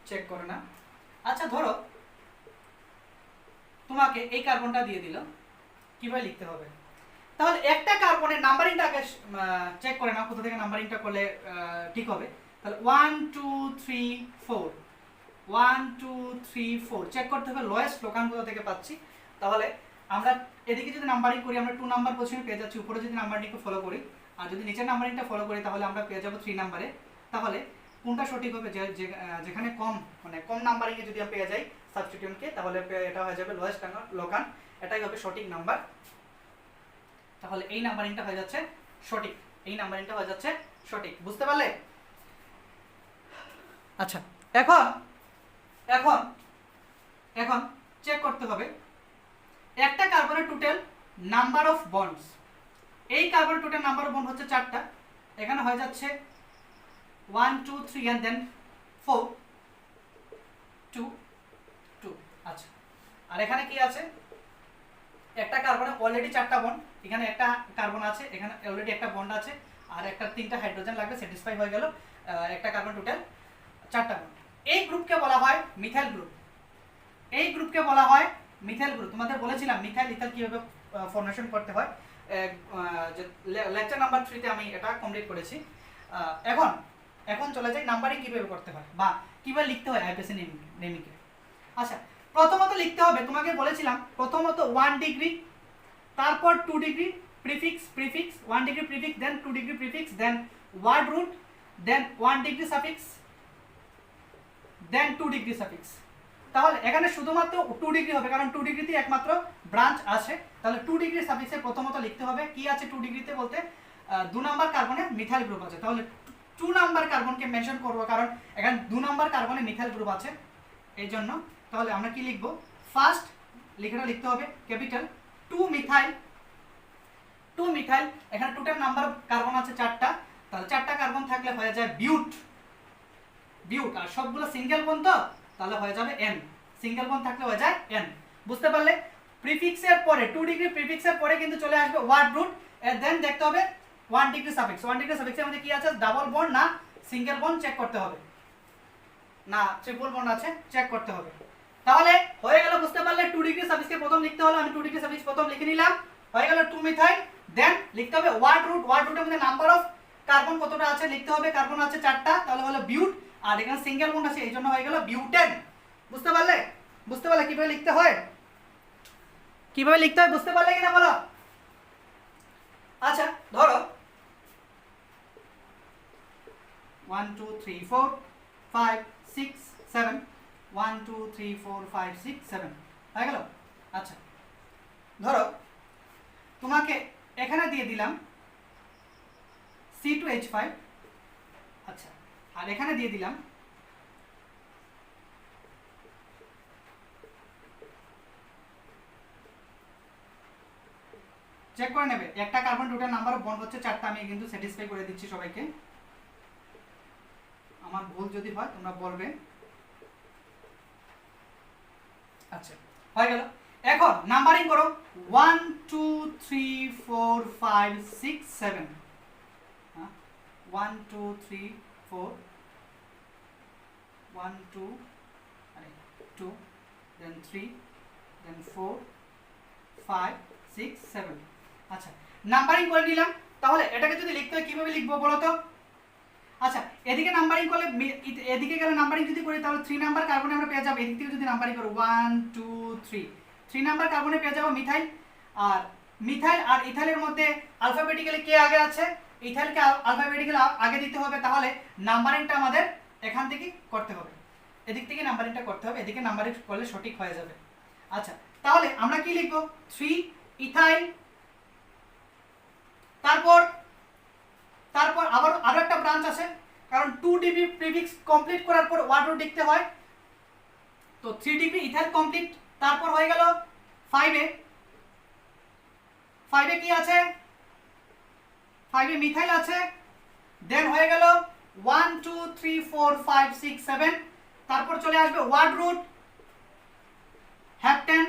Check করে না। আচ্ছা ধরো তোমাকে এই কার্বনটা দিয়ে দিল, কিভাবে লিখতে হবে? তাহলে একটা কার্বনের নাম্বারিংটাকে চেক করে নাও, কোথা থেকে নাম্বারিংটা করলে ঠিক হবে। তাহলে 1 2 3 4 1 2 3 4 চেক করতে হবে লোয়েস্ট লোকান কোথা থেকে পাচ্ছি। তাহলে আমরা এদিকে যদি নাম্বারিং করি আমরা 2 নাম্বার পজিশনে পেয়ে যাচ্ছি, উপরে যদি নাম্বারিংটা ফলো করি আর যদি নিচের নাম্বারিংটা ফলো করি তাহলে আমরা পেয়ে যাব 3 নাম্বারে। তাহলে কোনটা সঠিক হবে? যেখানে কম মানে কম নাম্বারিংয়ে যদি আমরা পেয়ে যাই সাবস্টিটিউয়েন্টকে, তাহলে এটা হয়ে যাবে লোয়েস্ট লোকান, এটাই হবে সঠিক নাম্বার। তাহলে এই নাম্বারিংটা হয়ে যাচ্ছে সঠিক, এই নাম্বারিংটা হয়ে যাচ্ছে সঠিক। বুঝতে পারলে? আচ্ছা এখন এখন এখন চেক করতে হবে একটা কার্বনের টোটাল নাম্বার অফ বন্ডস। এই কার্বনের টোটাল নাম্বার অফ বন্ড হচ্ছে 4টা, এখানে হয়ে যাচ্ছে 1 2 3 and then 4 2 2। আচ্ছা আর এখানে কি আছে? একটা কার্বনে অলরেডি 4টা বন্ড, এখানে একটা কার্বন আছে, এখানে অলরেডি একটা বন্ড আছে আর একটা 3টা হাইড্রোজেন লাগবে, স্যাটিসফাই হয়ে গেল একটা কার্বন টোটাল 4টা বন্ড। এই গ্রুপকে বলা হয় মিথাইল গ্রুপ, এই গ্রুপকে বলা হয় মিথাইল গ্রুপ। তোমাদের বলেছিলাম মিথাইল ইথাইল কিভাবে ফর্মেশন করতে হয়, লেকচার নাম্বার 3 তে আমি এটা কমপ্লিট করেছি। এখন এখন চলে যাই নাম্বারিং কিভাবে করতে হয় বা কিভাবে লিখতে হয় আইপিএসি নেমিকে। আচ্ছা প্রথমত লিখতে হবে, তোমাকে বলেছিলাম প্রথমত 1 ডিগ্রি, তারপর 2 degree prefix prefix 1 degree prefix, then 2 degree prefix, then word root, then 1 degree suffix, then 2 degree suffix. তাহলে এখানে শুধুমাত্র 2 ডিগ্রি হবে কারণ 2 ডিগ্রিতে একমাত্র ব্রাঞ্চ আছে। তাহলে 2 ডিগ্রি সাফিক্সে প্রথমত লিখতে হবে কি আছে 2 ডিগ্রিতে বলতে 2 নাম্বার কার্বনে মিথাইল গ্রুপ আছে। তাহলে 2 নাম্বার কার্বনকে মেনশন করব কারণ এখানে 2 নাম্বার কার্বনে মিথাইল গ্রুপ আছে এই জন্য। তাহলে আমরা কি লিখব? ফার্স্ট লেখাটা লিখতে হবে ক্যাপিটাল 2 মিথাইল, 2 মিথাইল। এখানে টোটাল নাম্বার কার্বন আছে 4টা, তাহলে 4টা কার্বন থাকলে হয়ে যায় বিউট, বিউট। আর সবগুলো সিঙ্গেল বন্ড তো তাহলে হয়ে যাবে n, সিঙ্গেল বন্ড থাকলে হয়ে যায় n। বুঝতে পারলে? প্রিফিক্সের পরে 2 ডিগ্রি প্রিফিক্সের পরে কিন্তু চলে আসবে ওয়ার্ড রুট, দেন দেখতে হবে 1 ডিগ্রি সাফিক্স। 1 ডিগ্রি সাফিক্সের মধ্যে কি আছে? ডাবল বন্ড না সিঙ্গেল বন্ড চেক করতে হবে, না ট্রিপল বন্ড আছে চেক করতে হবে। তাহলে হয়ে গেল। বুঝতে পারলে? 2 ডিগ্রি সাফিক্সকে প্রথম লিখতে হলো, আমি 2 ডিগ্রি সাফিক্স প্রথম লিখে নিলাম, হয়ে গেল 2 মিথাইল। দেন লিখতে হবে ওয়ার্ড রুট, ওয়ার্ড রুটের মধ্যে নাম্বার অফ কার্বন কতটা আছে লিখতে হবে, কার্বন আছে 4টা, তাহলে হলো বিউট। আর এখানে সিঙ্গেল বন্ড আছে এই জন্য হয়ে গেল বিউটেন। বুঝতে পারলে? বুঝতে পারলে কিভাবে লিখতে হয়, কিভাবে লিখতে হয় বুঝতে পারলে কিনা বলো? আচ্ছা ধরো 1 2 3 4 5 6 7 1 2 3 4 5 6 7 হয়ে গেল। আচ্ছা ধরো তোমাকে এখানে দিয়ে দিলাম C2H5, আচ্ছা আর এখানে দিয়ে দিলাম চেক করে নেবে একটা carbon total number of bond হচ্ছে 4টা, আমি কিন্তু স্যাটিসফাই করে দিচ্ছি সবাইকে। আমার ভুল যদি হয় তোমরা বলবে। আচ্ছা হয়ে গেল। এখন নাম্বারিং করো 1 2 3 4 5 6 7, 1 2 3 4 1 2 2 then 3 then 4 5 6 7। আচ্ছা নাম্বারিং করে নিলাম। তাহলে এটাকে যদি লিখতে হয় কিভাবে লিখবো বলো তো? আচ্ছা এদিকে নাম্বারিং করলে এদিকে গেলে নাম্বারিং যদি করি তাহলে 3 নাম্বার কার্বনে আমরা পেয়ে যাবো। এদিক থেকে যদি নাম্বারিং করো 1 2 3 নাম্বার কার্বনে পেয়ে যাবো মিথাইল। আর মিথাইল আর ইথাইলের মধ্যে আলফাবেটিক্যালি কে আগে আছে? ইথাইলকে আলফাবেটিক্যালি আগে দিতে হবে, তাহলে নাম্বারিংটা আমাদের এখান থেকে করতে হবে, এদিক থেকে নাম্বারিংটা করতে হবে, এদিকে নাম্বারিং করলে সঠিক হয়ে যাবে। আচ্ছা তাহলে আমরা কি লিখবো? 3 ইথাইল, তারপর তারপর আবার আরো একটা ব্রাঞ্চ আছে কারণ 2 ডিগ্রি প্রিফিক্স কমপ্লিট করার পর ওয়ার্ড রুট লিখতে হয়, তো 3 ডিগ্রি ইথাইল কমপ্লিট। তারপর হয়ে গেল 5 এ কি আছে? 5 এ মিথাইল আছে, দেন হয়ে গেল 1 2 3 4 5 6 7, তারপর চলে আসবে word root, heptane,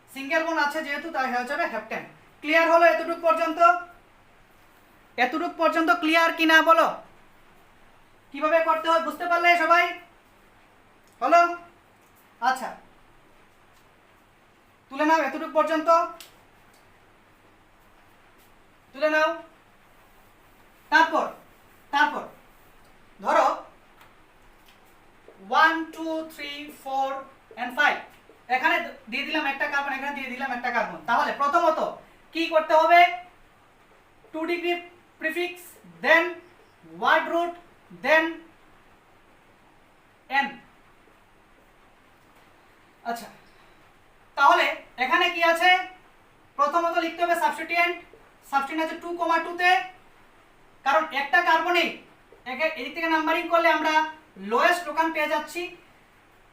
single bond আছে যেহেতু তাই হয়ে যাবে হ্যাপটেন। ক্লিয়ার হলো এতটুকু পর্যন্ত? এতটুকু পর্যন্ত ক্লিয়ার কিনা বলো? কিভাবে করতে হয় বুঝতে পারলে সবাই? হলো? আচ্ছা, তুলে নাও এতটুকু পর্যন্ত, তুলে নাও। তারপর তারপর ধরো 1 2 3 4 and 5, এখানে দিয়ে দিলাম একটা কার্বন, এখানে দিয়ে দিলাম একটা কার্বন। তাহলে প্রথমত কি করতে হবে? 2 degree prefix, then word root, দেন n। আচ্ছা, তাহলে এখানে কি আছে? প্রথমত লিখতে হবে সাবস্টিটিউয়েন্ট। সাবস্টিটিউয়েন্ট আছে 2,2 তে, কারণ একটা কার্বনে এদিক থেকে নাম্বারিং করলে আমরা লোয়েস্ট টোকান পেয়ে যাচ্ছি।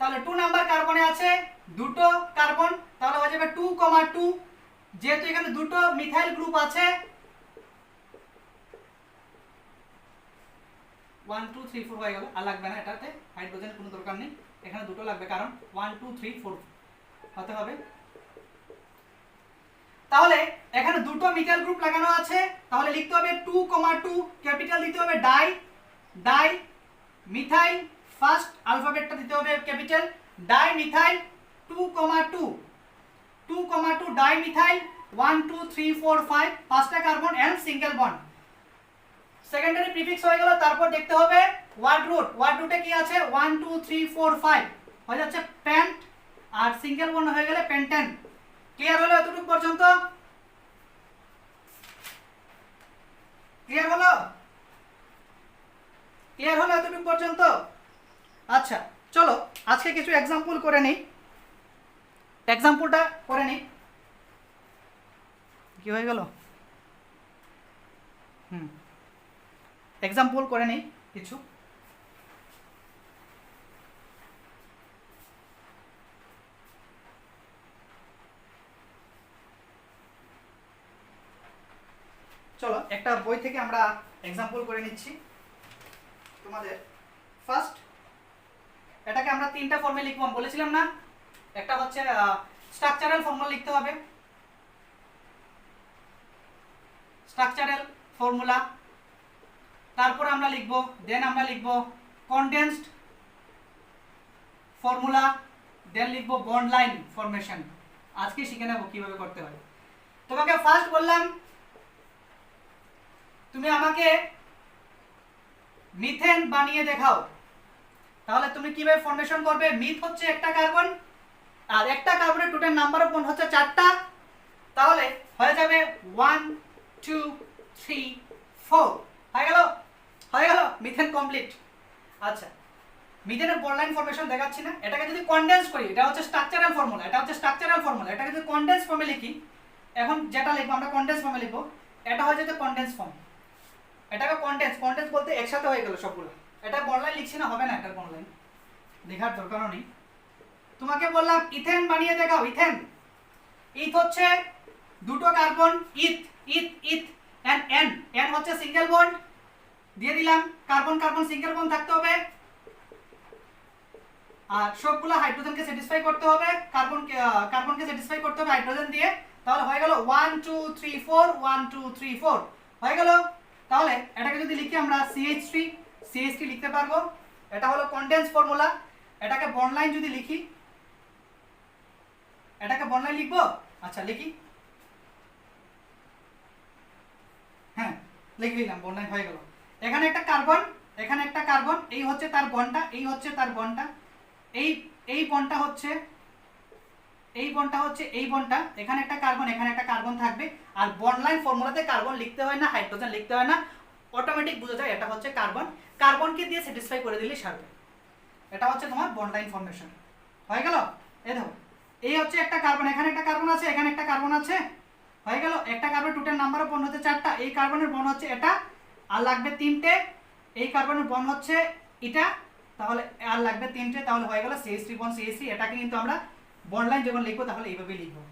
তাহলে 2 নাম্বার কার্বনে আছে দুটো কার্বন, তাহলে হয়ে যাবে 2,2। যেহেতু এখানে দুটো মিথাইল গ্রুপ আছে, 1 2 3 4 হয়ে গেল, আর লাগবে না এটাতে হাইড্রোজেন কোনো দরকার নেই। এখানে দুটো লাগবে কারণ 1 2 3 4 হতে হবে। তাহলে এখানে দুটো মিথাইল গ্রুপ লাগানো আছে, তাহলে লিখতে হবে 2,2, ক্যাপিটাল দিতে হবে ডাই, ডাই মিথাইল, ফার্স্ট অ্যালফাবেটটা দিতে হবে capital, di methyl 2,2, 2,2 di methyl 1 2 3 4 5, পাঁচটা carbon and single bond. Secondary prefix হয়ে গেল। তারপর দেখতে হবে ওয়ার্ড রুট। ওয়ার্ড রুটে কি আছে? 1 2 3 4 5 হয়ে যাচ্ছে পেন্ট, আর সিঙ্গেল বন্ড হয়ে গেলে পেন্টেন। ক্লিয়ার হলো এতটুকু পর্যন্ত? ক্লিয়ার হলো? ক্লিয়ার হলো এতটুকু পর্যন্ত? আচ্ছা, চলো আজকে কিছু এক্সাম্পল করে নেই। এক্সাম্পলটা করে নেই। কি হয়ে গেল? এক্সাম্পল করে নেই কিছু। চলো একটা বই থেকে আমরা এক্সাম্পল করে নিচ্ছি তোমাদের। ফার্স্ট, এটাকে আমরা তিনটা ফর্মে লিখব বলেছিলাম না? একটা হচ্ছে স্ট্রাকচারাল ফর্মুলা লিখতে হবে, স্ট্রাকচারাল ফর্মুলা। তারপর আমরা লিখব, দেন আমরা লিখব কনডেন্সড ফর্মুলা, দেন লিখব বন্ড লাইন ফরমেশন। আজকে শিখে নেব কিভাবে করতে হয়। তোমাকে ফার্স্ট বললাম তুমি আমাকে মিথেন বানিয়ে দেখাও, তাহলে তুমি কিভাবে ফর্মেশন করবে? মিথ হচ্ছে একটা কার্বন, আর একটা কার্বনের টোটাল নাম্বার অফ বন্ড হচ্ছে 4টা, তাহলে হয়ে যাবে 1 2 3 4। হয়ে গেল? হয়ে গেল, মিথেন কমপ্লিট। আচ্ছা, মিথেনের বন্ড লাইন ফরমেশন দেখাচ্ছি না? এটাকে যদি কনডেন্স করি, এটা হচ্ছে স্ট্রাকচারাল ফর্মুলা, এটা হচ্ছে স্ট্রাকচারাল ফর্মুলা। এটাকে যদি কনডেন্স ফর্মে লিখি, এখন যেটা লিখবো আমরা কনডেন্স ফর্মে লিখবো, এটা হয়ে যেতে কনডেন্স ফর্ম। এটাকে কনডেন্স, কনডেন্স বলতে একসাথে হয়ে গেল সবগুলো। এটা বন্ড লাইন লিখছি না, হবে না এটা বন্ড লাইন, লেখার দরকারও নেই। তোমাকে বললাম ইথেন বানিয়ে দেখাও। ইথেন, ইথ হচ্ছে দুটো কার্বন, ইথ ইথ ইথ এন্ড এন, এন হচ্ছে সিঙ্গেল বন্ড দিয়ে দিলাম। কার্বন কার্বন সিঙ্গেল বন্ড থাকতে হবে, আর সবগুলো হাইড্রোজেনকে স্যাটিসফাই করতে হবে, কার্বনকে স্যাটিসফাই করতে হবে হাইড্রোজেন দিয়ে। তাহলে হয়ে গেল 1 2 3 4, 1 2 3 4 হয়ে গেল। তাহলে এটাকে যদি লিখি আমরা CH3, CH3 লিখতে পারবো। এটা হলো কনডেন্স ফর্মুলা। এটাকে বন্ড লাইন যদি লিখি, এটাকে বন্ড লাইন লিখবো। আচ্ছা লিখি, হ্যাঁ লিখে দিলাম, বন্ড লাইন হয়ে গেল। এখানে একটা কার্বন, এখানে একটা কার্বন, এই হচ্ছে তার বন্ডটা, এই হচ্ছে তার বন্ডটা, এই বন্ডটা হচ্ছে, এই বন্ডটা হচ্ছে এই বন্ডটা। এখানে একটা কার্বন, এখানে একটা কার্বন থাকবে। আর বন্ড লাইন ফর্মুলাতে কার্বন লিখতে হয় না, হাইড্রোজেন লিখতে হয় না, অটোমেটিক বোঝা যায় এটা হচ্ছে কার্বন। কার্বনকে দিয়ে স্যাটিসফাই করে দিলেই সারবে। এটা হচ্ছে তোমার বন্ড লাইন ফরমেশন। হয়ে গেল? এই দেখো, এই হচ্ছে একটা কার্বন, এখানে একটা কার্বন আছে, এখানে একটা কার্বন আছে। হয়ে গেল, একটা carbon total number of bond হচ্ছে 4টা। এই কার্বনের বন্ড হচ্ছে এটা, আর লাগবে 3টে। এই কার্বনের বন্ড হচ্ছে এটা, তাহলে আর লাগবে 3টে। তাহলে হয়ে গেল CH3 বন্ড CH3। এটাকে কিন্তু আমরা বন্ড লাইন যখন লিখবো তাহলে এইভাবে লিখবো,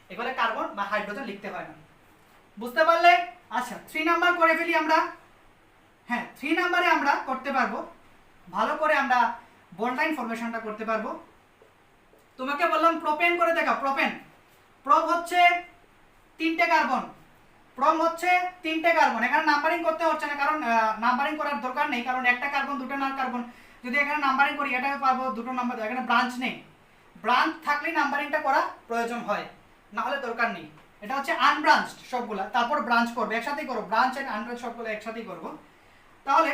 এবারে কার্বন বা হাইড্রোজেন লিখতে হয় না। বুঝতে পারলে? আচ্ছা 3 নাম্বার করে ফেলি আমরা। হ্যাঁ 3 নাম্বারে আমরা করতে পারবো, ভালো করে আমরা বন্ড লাইন ফরমেশনটা করতে পারবো। তোমাকে বললাম প্রোপেন করে দেখাও। প্রোপেন, প্রোপ হচ্ছে 3টে কার্বন, প্রোম হচ্ছে 3টে কার্বন। এখানে নাম্বারিং করতে হচ্ছে না, কারণ নাম্বারিং করার দরকার নেই, কারণ একটা কার্বন দুটো না কার্বন যদি এখানে নাম্বারিং করি এটা পাবো দুটো নাম্বার, এখানে ব্রাঞ্চ নেই, ব্রাঞ্চ থাকলেই নাম্বারিংটা করা প্রয়োজন হয়, না হলে দরকার নেই। এটা হচ্ছে আনব্রাঞ্চড সবগুলা, তারপর ব্রাঞ্চ করবে, একসাথেই করব, ব্রাঞ্চ এন্ড আনব্রাঞ্চ সবগুলো একসাথেই করব। তাহলে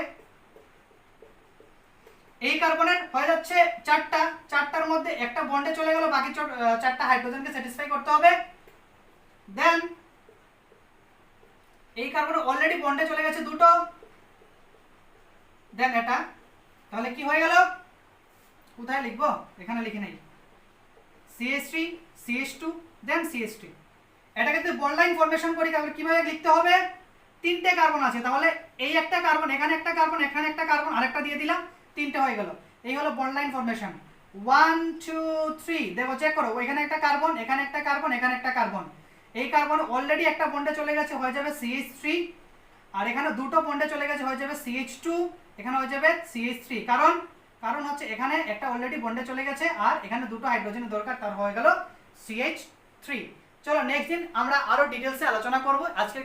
এই কার্বনের হয়ে যাচ্ছে চারটা, চারটার মধ্যে একটা বন্ডে চলে গেল, বাকি চারটা হাইড্রোজেনকে স্যাটিসফাই করতে হবে। দেন এই কার্বন অলরেডি বন্ডে চলে গেছে দুটো, দেন এটা, তাহলে কি হয়ে গেল, কোথায় লিখবো, এখানে লিখে নেই, CH3 CH2 দেন CH3। এটাকে যদি বন্ড লাইন ফরমেশন করি তাহলে কিভাবে লিখতে হবে, তিনটে কার্বন আছে, তাহলে এই একটা কার্বন, এখানে একটা কার্বন, এখানে একটা কার্বন, আরেকটা দিয়ে দিলাম, তিনটে হয়ে গেল। এই হলো বন্ড লাইন ফরমেশন। 1 2 3 দেখো, চেক করো, এখানে একটা কার্বন, এখানে একটা কার্বন, এখানে একটা কার্বন, এই কার্বন অলরেডি একটা বন্ডে চলে গেছে, হয়ে যাবে CH3, আর এখানে দুটো বন্ডে চলে গেছে, হয়ে যাবে CH2, এখানে হয়ে যাবে CH3। কারণ হচ্ছে এখানে একটা অলরেডি বন্ডে চলে গেছে আর এখানে দুটো হাইড্রোজেনের দরকার, তার হয়ে গেল CH3। চলো নেক্সট দিন আমরা আরো ডিটেইলসে আলোচনা করব। আজকে